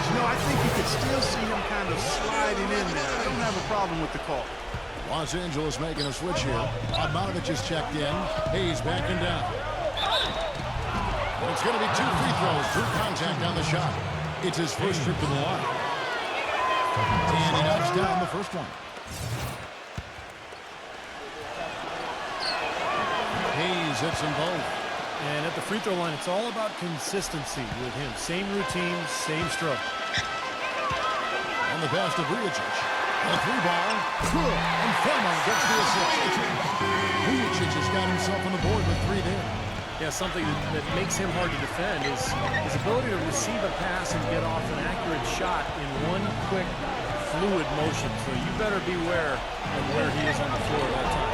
You know, I think you could still see him kind of sliding in there. I don't have a problem with the call. Los Angeles making a switch here. Bogdanovich is checked in. Hayes backing down. And it's going to be 2 free throws through contact on the shot. It's his first trip to the line. And he knocks down the first one. Hayes hits them both. And at the free throw line, it's all about consistency with him. Same routine, same stroke. On the pass to Bryant. A 3-ball. Good. And Farmar gets the assist. Bryant has got himself on the board with 3 there. Yeah, something that makes him hard to defend is his ability to receive a pass and get off an accurate shot in one quick, fluid motion. So you better beware of where he is on the floor at that time.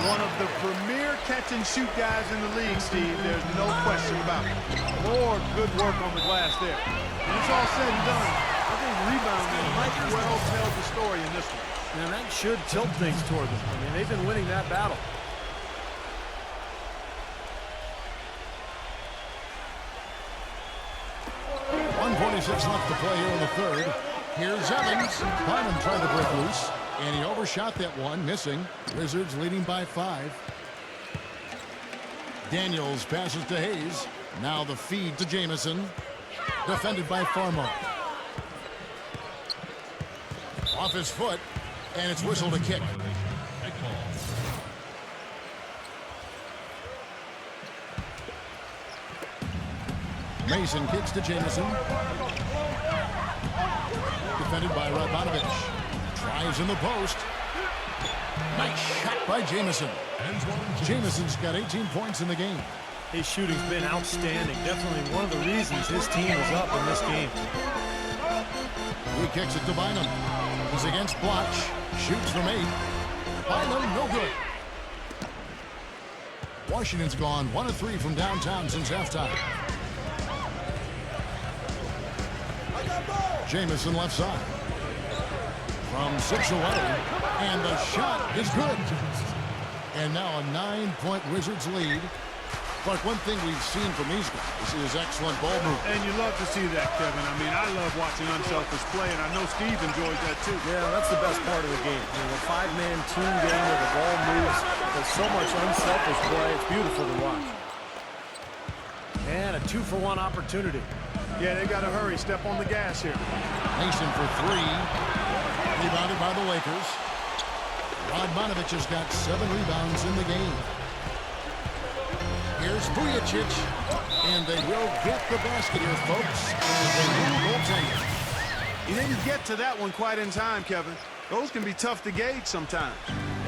One of the premier catch-and-shoot guys in the league, Steve. There's no question about it. More good work on the glass there. When it's all said and done, I think rebounding might well tell the story in this one. And that should tilt things toward them. I mean, they've been winning that battle. .146 left to play here in the third. Here's Evans. Bynum tried to break loose. And he overshot that one, missing. Wizards leading by 5. Daniels passes to Hayes. Now the feed to Jamison. Defended by Farmar. Off his foot. And it's whistled a kick. Mason kicks to Jamison. Defended by Bogdanovich. Tries in the post. Nice shot by Jamison. Jamison's got 18 points in the game. His shooting's been outstanding. Definitely one of the reasons his team is up in this game. He kicks it to Bynum. He's against Bloch. Shoots from 8. Bynum, no good. Washington's gone 1 of 3 from downtown since halftime. Jamison left side. From 6 away. And the shot is good. And now a 9-point Wizards lead. But one thing we've seen from these guys is excellent ball movement. And you love to see that, Kevin. I mean, I love watching unselfish play, and I know Steve enjoys that too. Yeah, that's the best part of the game. You know, a 5-man team game where the ball moves. There's so much unselfish play. It's beautiful to watch. And a 2-for-1 opportunity. Yeah, they got to hurry. Step on the gas here. Mason for 3. Rebounded by the Lakers. Bogdanovich has got 7 rebounds in the game. Here's Bryant. And they will get the basket here, folks. And they will goaltend. He didn't get to that one quite in time, Kevin. Those can be tough to gauge sometimes.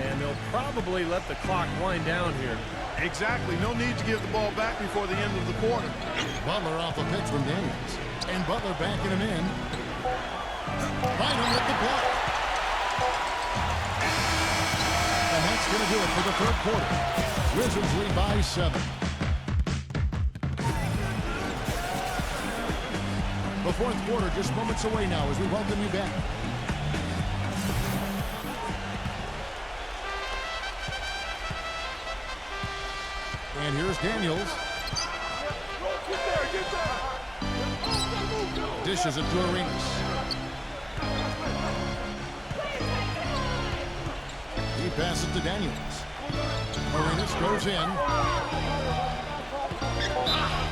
And they'll probably let the clock wind down here. Exactly. No need to give the ball back before the end of the quarter. Butler off a pitch from Daniels. And Butler backing him in. Bynum with the block. And that's going to do it for the third quarter. Wizards lead by 7. The fourth quarter just moments away now as we welcome you back. And here's Daniels. Dishes it to Arenas. He passes to Daniels. Arenas goes in.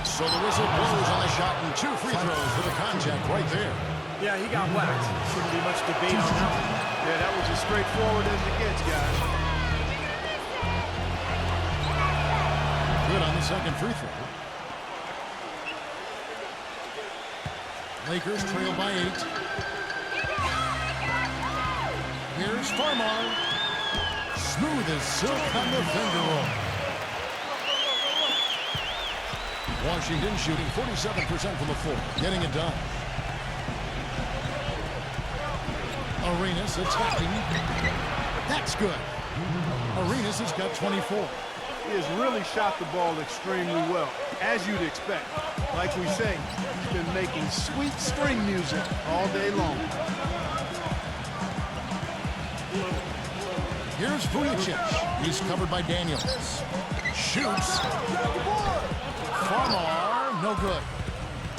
So the whistle blows on the shot and 2 free throws for the contact right there. Yeah, he got whacked. Shouldn't be much debate on that one. Yeah, that was as straightforward as it gets, guys. Good on the second free throw. Lakers trail by 8. Here's Farmar. Smooth as silk on the finger roll. Washington shooting 47% from the floor, getting it done. Arenas attacking. That's good. Arenas has got 24. He has really shot the ball extremely well, as you'd expect. Like we say, he's been making sweet string music all day long. Here's Vujicic. He's covered by Daniels. Shoots. Farmar, no good.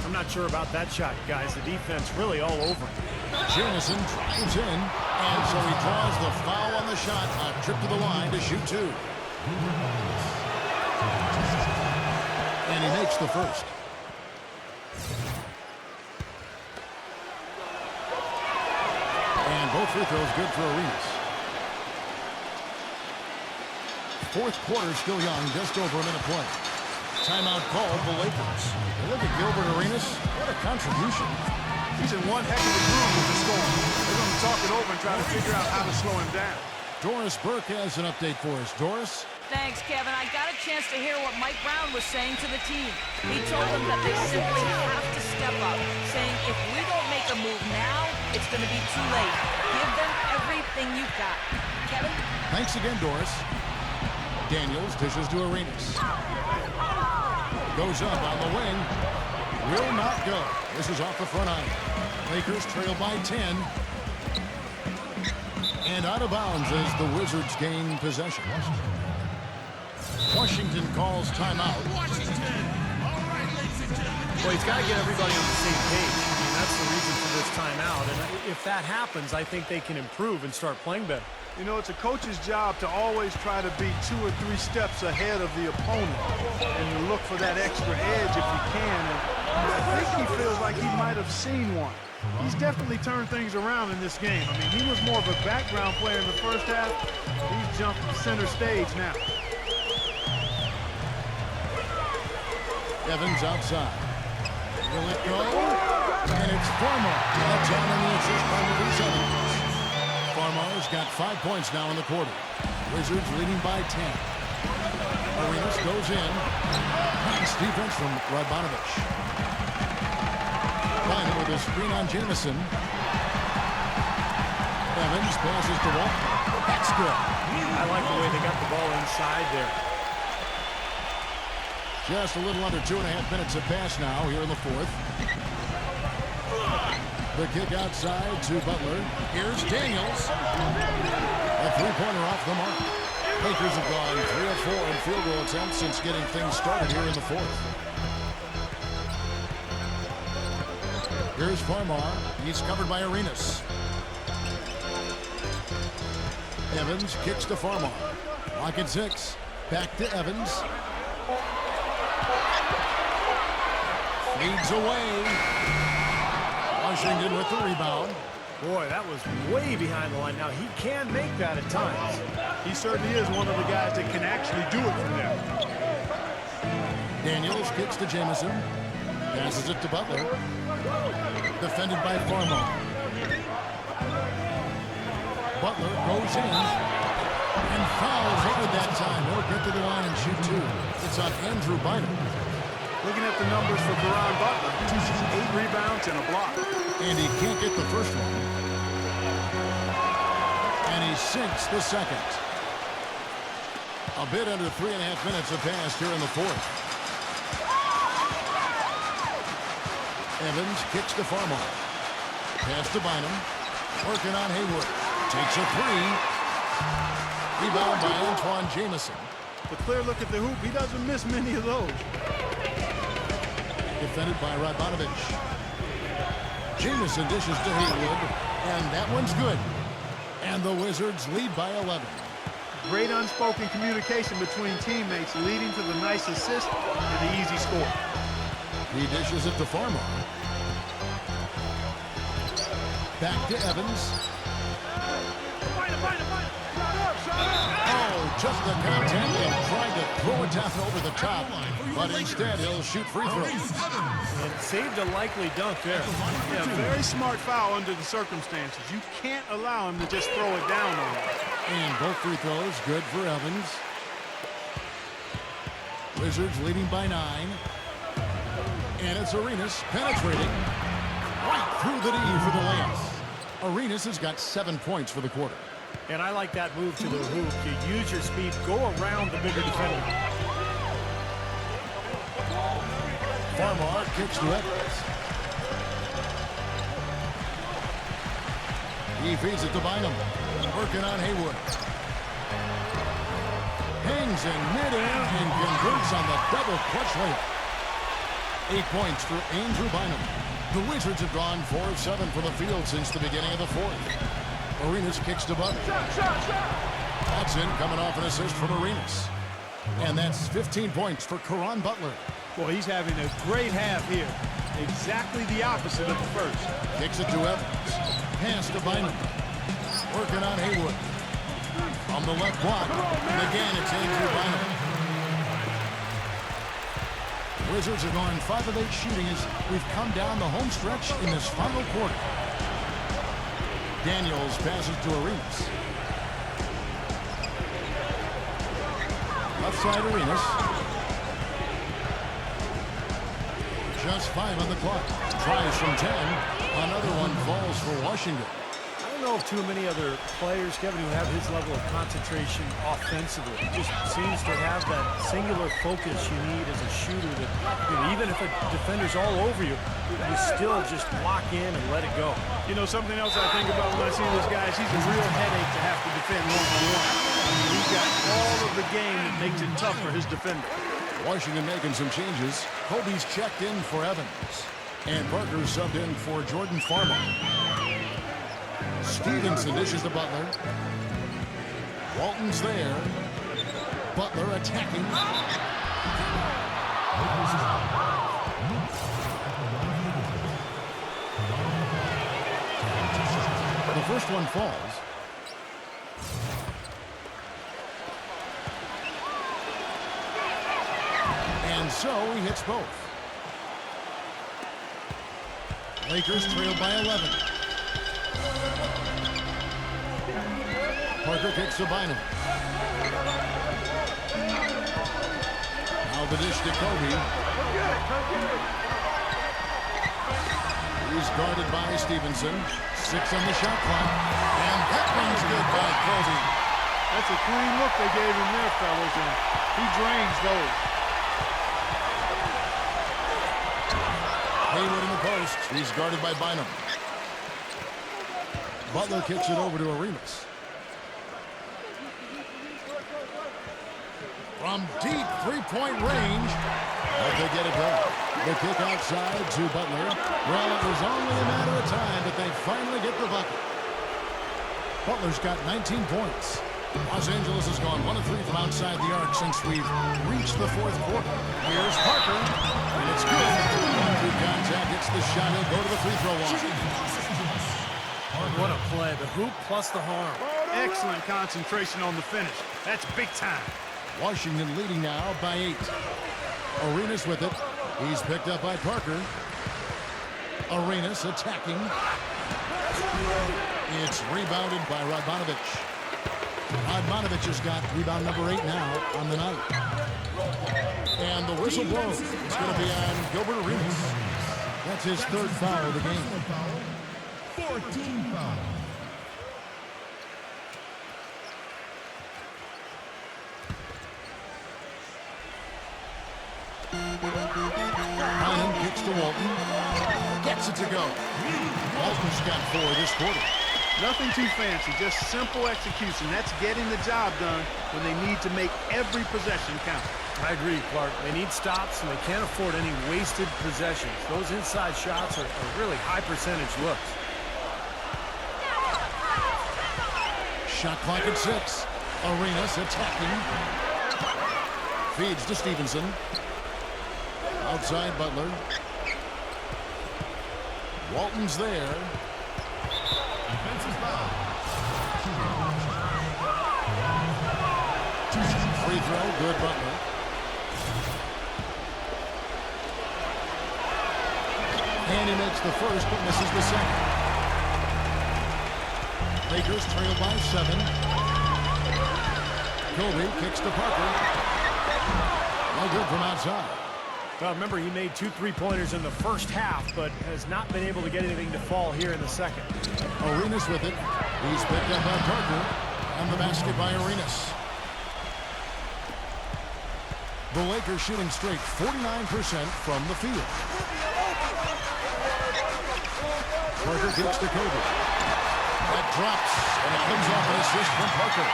I'm not sure about that shot, guys. The defense really all over him. Jamison drives in, and so he draws the foul on the shot. A trip to the line to shoot 2. And he makes the first. And both free throws good for Arenas. Fourth quarter still young, just over a minute play. Timeout called the Lakers. And look at Gilbert Arenas. What a contribution. He's in one heck of a groove with the score. They're going to talk it over and try to figure out how to slow him down. Doris Burke has an update for us. Doris? Thanks, Kevin. I got a chance to hear what Mike Brown was saying to the team. He told them that they simply have to step up, saying if we don't make a move now, it's going to be too late. Give them everything you've got. Kevin? Thanks again, Doris. Daniels dishes to Arenas. Goes up on the wing. Will not go. This is off the front iron. Lakers trail by 10. And out of bounds as the Wizards gain possession. Washington calls timeout. Well, he's got to get everybody on the same page. I mean, that's the reason for this timeout. And if that happens, I think they can improve and start playing better. You know, it's a coach's job to always try to be 2 or 3 steps ahead of the opponent and to look for that extra edge if you can. And I think he feels like he might have seen one. He's definitely turned things around in this game. I mean, he was more of a background player in the first half. He's jumped to center stage now. Evans outside. Will it go? And it's Farmar. That's on the assist by Maurice Evans. Farmar's got 5 points now in the quarter. Wizards leading by 10. Arenas goes in. Nice defense from Radmanovich. Bynum with a screen on Jamison. Evans passes to Walker. That's good. I like the way they got the ball inside there. Just a little under 2.5 minutes have passed now here in the fourth. The kick outside to Butler. Here's Daniels. A three-pointer off the mark. Lakers have gone 3 of 4 in field goal attempts since getting things started here in the fourth. Here's Farmar. He's covered by Arenas. Evans kicks to Farmar. Lock at 6. Back to Evans. Leads away. Washington with the rebound. Boy, that was way behind the line. Now, he can make that at times. He certainly is one of the guys that can actually do it from there. Daniels kicks to Jamison. Passes it to Butler. Defended by Farmar. Butler goes in. And fouls over that time. He'll get to the line and shoot two. It's on Andrew Bynum. Looking at the numbers for Caron Butler, 8 rebounds and a block. And he can't get the first one. And he sinks the second. A bit under 3.5 minutes have passed here in the fourth. Evans kicks to Farmar. Pass to Bynum. Working on Hayward. Takes a three. Rebound by Antoine Jamison. A clear look at the hoop. He doesn't miss many of those. Defended by Radmanovich. Jamison dishes to Haywood. And that one's good. And the Wizards lead by 11. Great unspoken communication between teammates leading to the nice assist and the easy score. He dishes it to Farmer. Back to Evans. Oh, just the contact and tried to throw it down over the top. But instead, he'll shoot free throws. And saved a likely dunk there. Yeah, very smart foul under the circumstances. You can't allow him to just throw it down on him. And both free throws good for Evans. Wizards leading by 9. And it's Arenas penetrating right through the D for the layup. Arenas has got 7 points for the quarter. And I like that move to the hoop. You use your speed, go around the bigger defender. Farmar kicks to Evans. He feeds it to Bynum. Working on Haywood. Hangs in midair and converts on the double clutch layup. 8 points for Andrew Bynum. The Wizards have gone 4 of 7 from the field since the beginning of the fourth. Arenas kicks to Butler. That's in, coming off an assist from Arenas. And that's 15 points for Caron Butler. Boy, he's having a great half here. Exactly the opposite of the first. Kicks it to Evans. Pass to Bynum. Working on Haywood. From the left block. And again, it's Andrew Bynum. Wizards are going 5 of 8 shooting as we've come down the home stretch in this final quarter. Daniels passes to Arenas. Left side Arenas. Just 5 on the clock. Tries from 10. Another one falls for Washington. I don't know of too many other players, Kevin, who have his level of concentration offensively. He just seems to have that singular focus you need as a shooter that, even if a defender's all over you, you still just lock in and let it go. You know, something else I think about when I see this guy is he's a real headache to have to defend one-on-one. He's got all of the game that makes it tough for his defender. Washington making some changes. Kobe's checked in for Evans. And Parker subbed in for Jordan Farmer. Stevenson dishes to Butler. Walton's there. Butler attacking. The first one falls. And so he hits both. Lakers trail by 11. Parker kicks to Bynum. Now the dish to Kobe. He's guarded by Stevenson. 6 on the shot clock. And that one's good by Kobe. That's a clean look they gave him there, fellas, and he drains those. Haywood in the post. He's guarded by Bynum. Butler kicks it over to Arenas. From deep three-point range, but they get it back. The kick outside to Butler. Well, it was only a matter of time, but they finally get the bucket. Butler's got 19 points. Los Angeles has gone 1 of 3 from outside the arc since we've reached the fourth quarter. Here's Parker, and it's good. Through contact, hits the shot. He'll go to the free throw line. What a play. The hoop plus the harm. Excellent concentration on the finish. That's big time. Washington leading now by 8. Arenas with it. He's picked up by Parker. Arenas attacking. It's rebounded by Radmanovich. Radmanovic has got rebound number 8 now on the night. And the whistle blows. It's going to be on Gilbert Arenas. That's his third foul of the game. 14 foul. Bryant kicks to Walton. Gets it to go. Walton's got 4 this quarter. Nothing too fancy, just simple execution. That's getting the job done when they need to make every possession count. I agree, Clark. They need stops, and they can't afford any wasted possessions. Those inside shots are really high percentage looks. Shot clock at 6. Arenas attacking. Feeds to Stevenson. Outside Butler. Walton's there. Defensive foul. Free throw, good Butler. And he makes the first but misses the second. Lakers trail by 7. Kobe kicks to Parker. No good from outside. Well, remember, he made 2 3-pointers in the first half, but has not been able to get anything to fall here in the second. Arenas with it. He's picked up by Parker. And the basket by Arenas. The Lakers shooting straight 49% from the field. Parker kicks to Kobe. That drops, and it comes off an assist from Parker.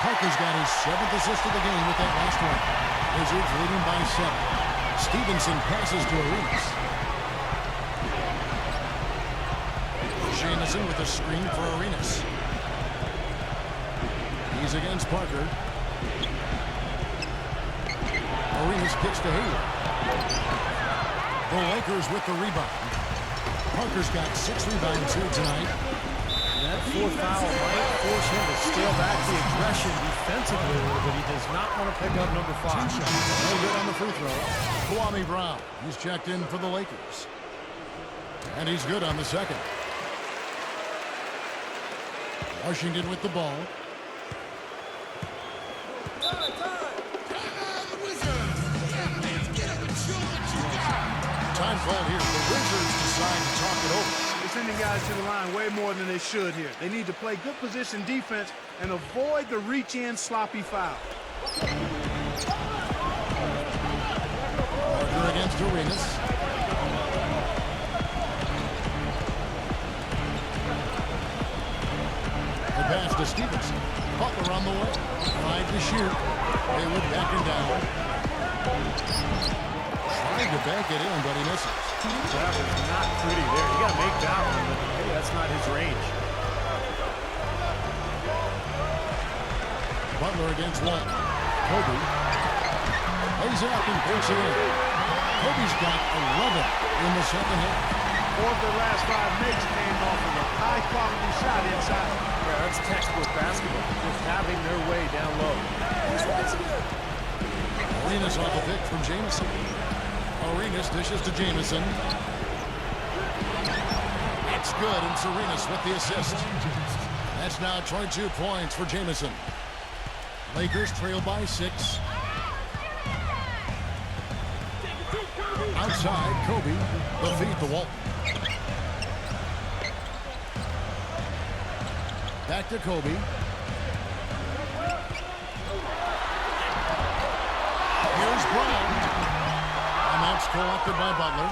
Parker's got his 7th assist of the game with that last one. Wizards leading by 7. Stevenson passes to Arenas. Jamison with a screen for Arenas. He's against Parker. Arenas kicks to Hayward. The Lakers with the rebound. Parker's got 6 rebounds here tonight. And that 4th foul might force him to scale back the aggression defensively, but he does not want to pick up number 5. No good on the free throw. Kwame Brown, he's checked in for the Lakers. And he's good on the second. Washington with the ball. Time called here. The Wizards decide to talk it over. They're sending guys to the line way more than they should here. They need to play good position defense and avoid the reach-in sloppy foul. Parker against Arenas. The pass to Stevenson. Butler on the way. 5 to shoot. Hayward backing down. Trying to back it in, but he misses. That was not pretty there. You got to make that one, but maybe that's not his range. Butler against Walton. Kobe. Lays it up and puts it in. Kobe's got 11 in the second half. 4 of their last 5 makes came off of a high-quality shot inside. Yeah, that's textbook basketball. Just having their way down low. Arenas off a pick from Jamison. Arenas dishes to Jamison. That's good, and it's Arenas with the assist. That's now 22 points for Jamison. Lakers trail by 6. Outside, Kobe. The feed to Walton. Back to Kobe. Here's Brown. And that's collected by Butler.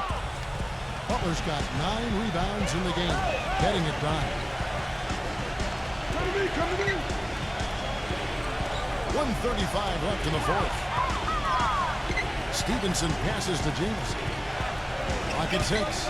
Butler's got 9 rebounds in the game. Getting it done. 1:35 left in the 4th. Stevenson passes to Jamison. Clock at 6.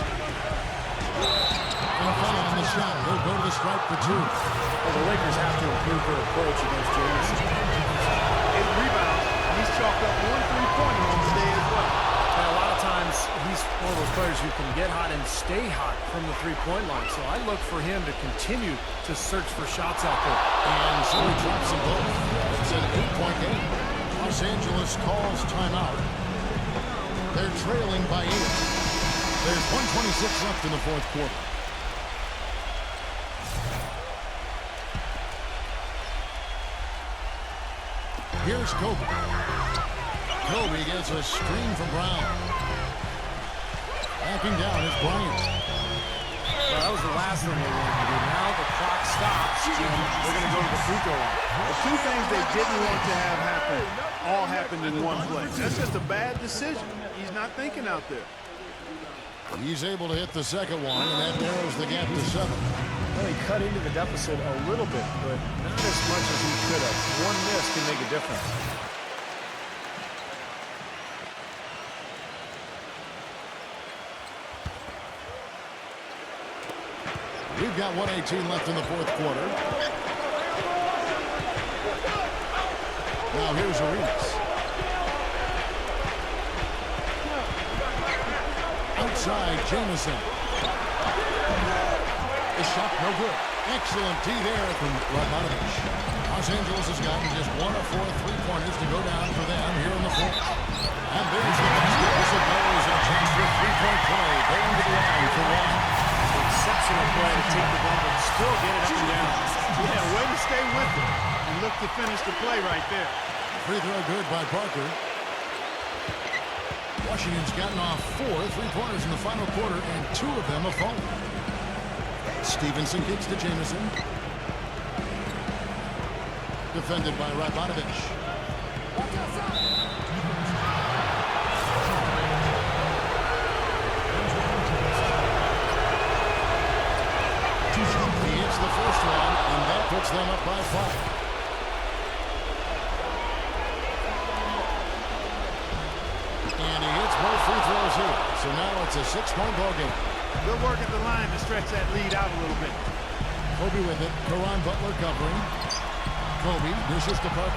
And foul on the shot. He'll go to the stripe for 2. Well, the Lakers have to improve their approach against Jamison. 8 rebounds. He's chalked up 1 3-pointer on the day as well. And a lot of times, he's one of those players who can get hot and stay hot from the 3-point line. So I look for him to continue to search for shots out there. And so he drops them both. It's an 8-point game. Los Angeles calls timeout. They're trailing by 8. There's 1:26 left in the 4th quarter. Here's Kobe. Kobe gets a screen from Brown. Backing down is Bryant. Well, that was the last thing they wanted to do. Now the clock stops, and they're going to go to the free throw line. The two things they didn't want to have happen all happened in one play. That's just a bad decision. He's not thinking out there. He's able to hit the second one, and that narrows the gap to 7. Well, he cut into the deficit a little bit, but not as much as he could have. One miss can make a difference. We've got 1:18 left in the fourth quarter. Now here's Arenas. Outside, Jamison. The shot no good. Excellent D there from Bryant. Los Angeles has gotten just 1 of 4 3-pointers to go down for them here in the fourth. And there's the basket. This goes and a chance for a 3-point play. Going to the line for one. Exceptional play to take the ball and still get it up and down. Yeah, way to stay with it and look to finish the play right there. Free throw good by Parker. Washington's gotten off 4 3-pointers in the final quarter, and 2 of them have fallen. Stevenson kicks to Jamison. Defended by Radmanovic. He hits the first one, and that puts them up by 5. And he hits both free throws here. So now it's a 6-point ball game. Good work at the line to stretch that lead out a little bit. Kobe with it. Caron Butler covering. Kobe dishes to Parker.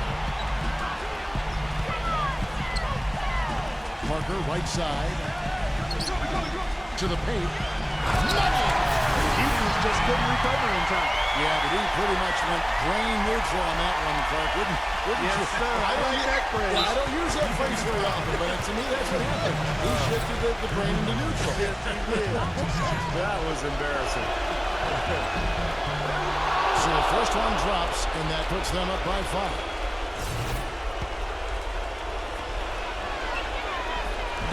Parker right side. To the paint. The defense just couldn't recover in time. Yeah, but he pretty much went brain neutral on that one, Clark. Wouldn't Yes, you? sir. I like that phrase. Yeah, I don't use that phrase very often, but to me that's what happened. He shifted the brain into neutral. That was embarrassing. So the first one drops, and that puts them up by 5.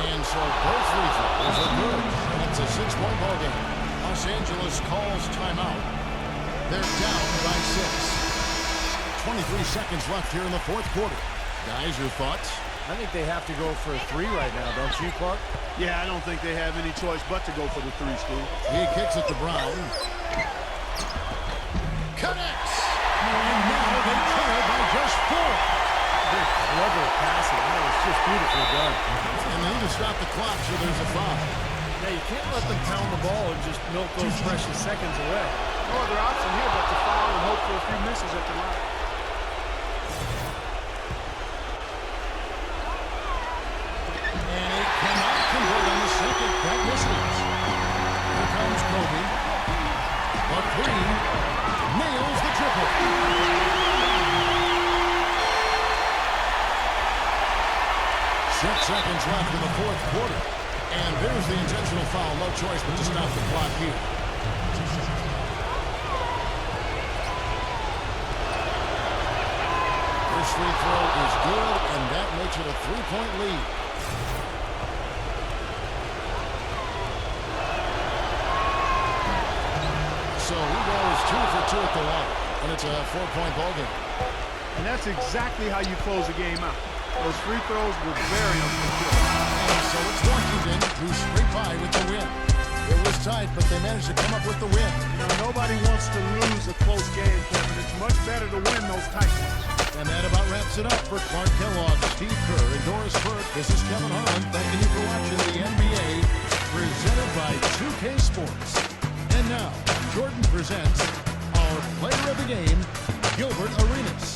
And so both free throws are good. And it's a 6-point ball game. Los Angeles calls timeout. They're down by 6. 23 seconds left here in the fourth quarter. Guys, your thoughts? I think they have to go for a 3 right now, don't you, Clark? Yeah, I don't think they have any choice but to go for the 3, Steve. He kicks it to Brown. Connects! And now they trail by just 4. Very clever passing. That was just beautifully done. And they need to stop the clock, so there's a foul. Yeah, you can't let them pound the ball and just milk those precious seconds away. No other option here but to foul and hope for a few misses at the line. And he cannot convert on the second. That misses. Here comes Kobe. A 3. Nails the triple. 6 seconds left in the fourth quarter. And there's the intentional foul. No choice but to stop the clock here. First free throw is good, and that makes it a 3-point lead. So he goes 2 for 2 at the line, and it's a 4-point ball game. And that's exactly how you close a game out. Those free throws were very unfortunate. And so it's Washington who scraped by with the win. It was tight, but they managed to come up with the win. You know, nobody wants to lose a close game, Kevin. It's much better to win those tight ones. And that about wraps it up for Clark Kellogg, Steve Kerr, and Doris Burke. This is Kevin Harlan thanking you for watching the NBA presented by 2K Sports. And now, Jordan presents our player of the game, Gilbert Arenas.